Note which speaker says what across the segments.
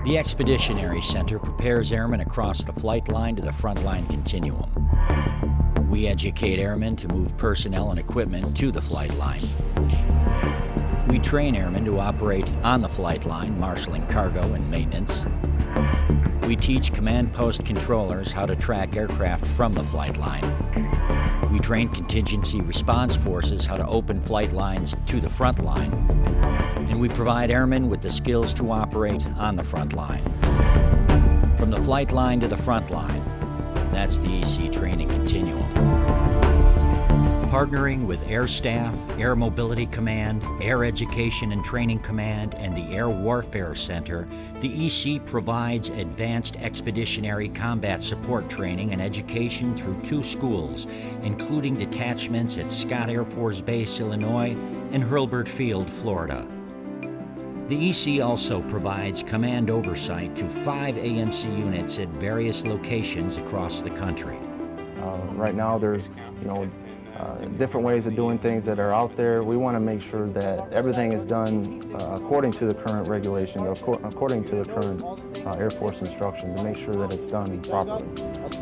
Speaker 1: The Expeditionary Center prepares airmen across the flight line to the frontline continuum. We educate airmen to move personnel and equipment to the flight line. We train airmen to operate on the flight line, marshaling cargo and maintenance. We teach command post controllers how to track aircraft from the flight line. We train contingency response forces how to open flight lines to the front line. And we provide airmen with the skills to operate on the front line. From the flight line to the front line, that's the EC training continuum. Partnering with Air Staff, Air Mobility Command, Air Education and Training Command, and the Air Warfare Center, the EC provides advanced expeditionary combat support training and education through 2 schools, including detachments at Scott Air Force Base, Illinois, and Hurlburt Field, Florida. The EC also provides command oversight to 5 AMC units at various locations across the country.
Speaker 2: Right now there's, different ways of doing things that are out there. We want to make sure that everything is done according to the current regulation, according to the current Air Force instructions, to make sure that it's done properly.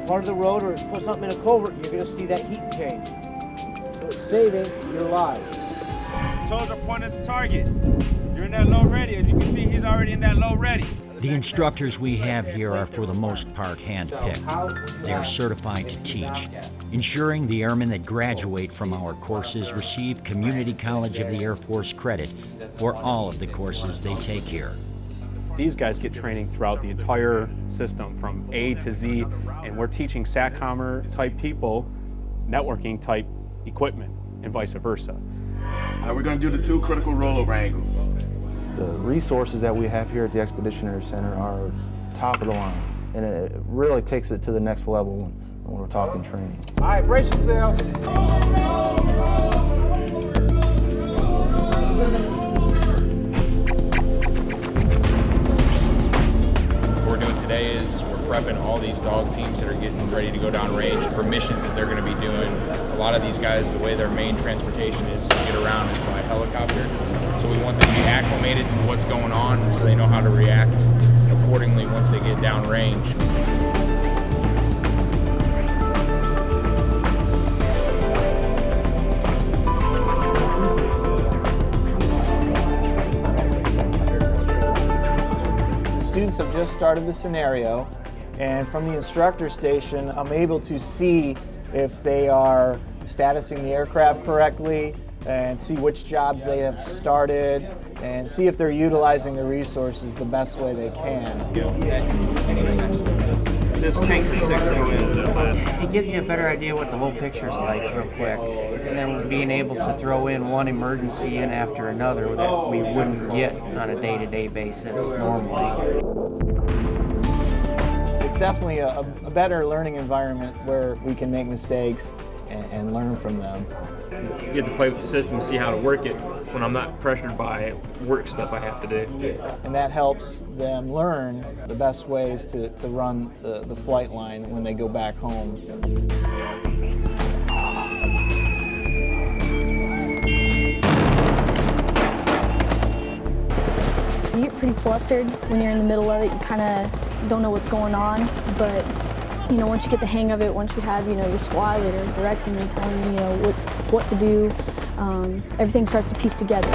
Speaker 3: Part of the road, or put something in a culvert, you're going to see that heat change. So it's saving your lives.
Speaker 4: Soldier pointed at the target. You're in that low ready. As you can see, he's already in that low ready.
Speaker 1: The instructors we have here are for the most part hand-picked. They are certified to teach, ensuring the airmen that graduate from our courses receive Community College of the Air Force credit for all of the courses they take here.
Speaker 5: These guys get training throughout the entire system from A to Z, and we're teaching SATCOMer type people networking type equipment and vice versa.
Speaker 6: We're going to do the 2 critical rollover angles.
Speaker 2: The resources that we have here at the Expeditionary Center are top of the line, and it really takes it to the next level when we're talking training.
Speaker 3: All right, brace yourselves.
Speaker 4: What we're doing today is we're prepping all these dog teams that are getting ready to go down range for missions that they're going to be doing. A lot of these guys, the way their main transportation is to get around is by helicopter. So we want them to be acclimated to what's going on so they know how to react accordingly once they get down range.
Speaker 7: The students have just started the scenario, and from the instructor station, I'm able to see if they are statusing the aircraft correctly, and see which jobs they have started, and see if they're utilizing the resources the best way they can.
Speaker 3: This tank for 6 go in. It gives you a better idea what the whole picture's like real quick. And then being able to throw in one emergency in after another that we wouldn't get on a day-to-day basis normally.
Speaker 7: It's definitely a better learning environment where we can make mistakes and learn from them.
Speaker 8: You get to play with the system, see how to work it when I'm not pressured by work stuff I have to do.
Speaker 7: And that helps them learn the best ways to run the flight line when they go back home.
Speaker 9: You get pretty flustered when you're in the middle of it. You kind of don't know what's going on, but once you get the hang of it, once you have, your squad that are directing you, telling you, what to do, everything starts to piece together.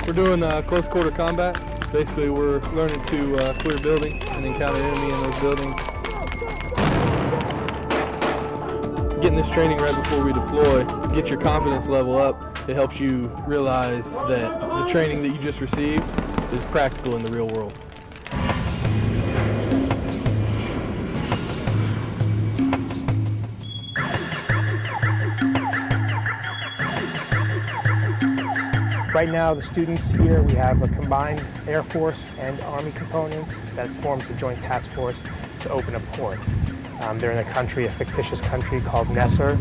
Speaker 10: We're doing close quarter combat. Basically, we're learning to clear buildings and encounter enemy in those buildings. Getting this training right before we deploy, get your confidence level up. It helps you realize that the training that you just received is practical in the real world.
Speaker 11: Right now, the students here, we have a combined Air Force and Army components that forms a joint task force to open a port. They're in a fictitious country called Nesser,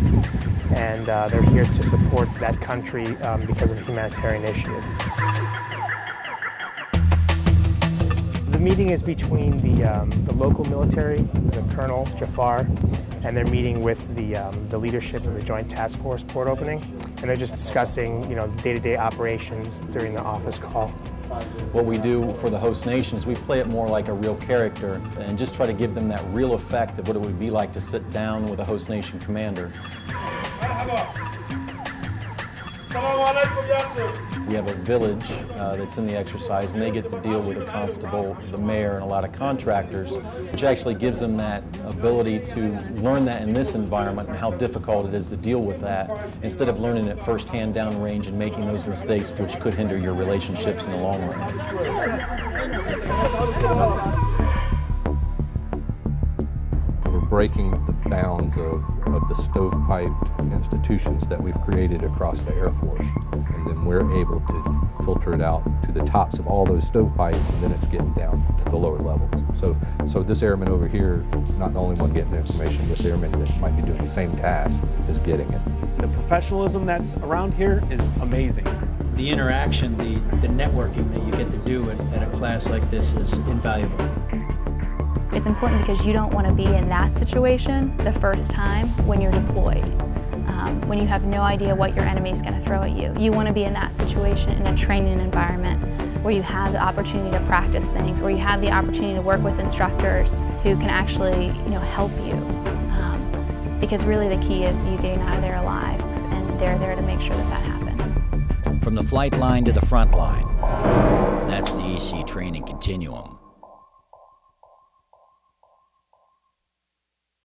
Speaker 11: and they're here to support that country because of a humanitarian issue. The meeting is between the local military, there's a Colonel Jafar, and they're meeting with the leadership of the Joint Task Force port opening. and they're just discussing, the day-to-day operations during the office call.
Speaker 2: What we do for the host nation is we play it more like a real character and just try to give them that real effect of what it would be like to sit down with a host nation commander. We have a village that's in the exercise, and they get to deal with a constable, the mayor, and a lot of contractors, which actually gives them that ability to learn that in this environment and how difficult it is to deal with that, instead of learning it firsthand downrange and making those mistakes, which could hinder your relationships in the long run.
Speaker 12: Breaking the bounds of the stovepiped institutions that we've created across the Air Force. And then we're able to filter it out to the tops of all those stovepipes, and then it's getting down to the lower levels. So this airman over here, not the only one getting the information, this airman that might be doing the same task is getting it.
Speaker 5: The professionalism that's around here is amazing.
Speaker 13: The interaction, the networking that you get to do at a class like this is invaluable.
Speaker 14: It's important because you don't want to be in that situation the first time when you're deployed, when you have no idea what your enemy is going to throw at you. You want to be in that situation in a training environment where you have the opportunity to practice things, where you have the opportunity to work with instructors who can actually, help you. Because really the key is you getting out of there alive, and they're there to make sure that happens.
Speaker 1: From the flight line to the front line, that's the EC training continuum.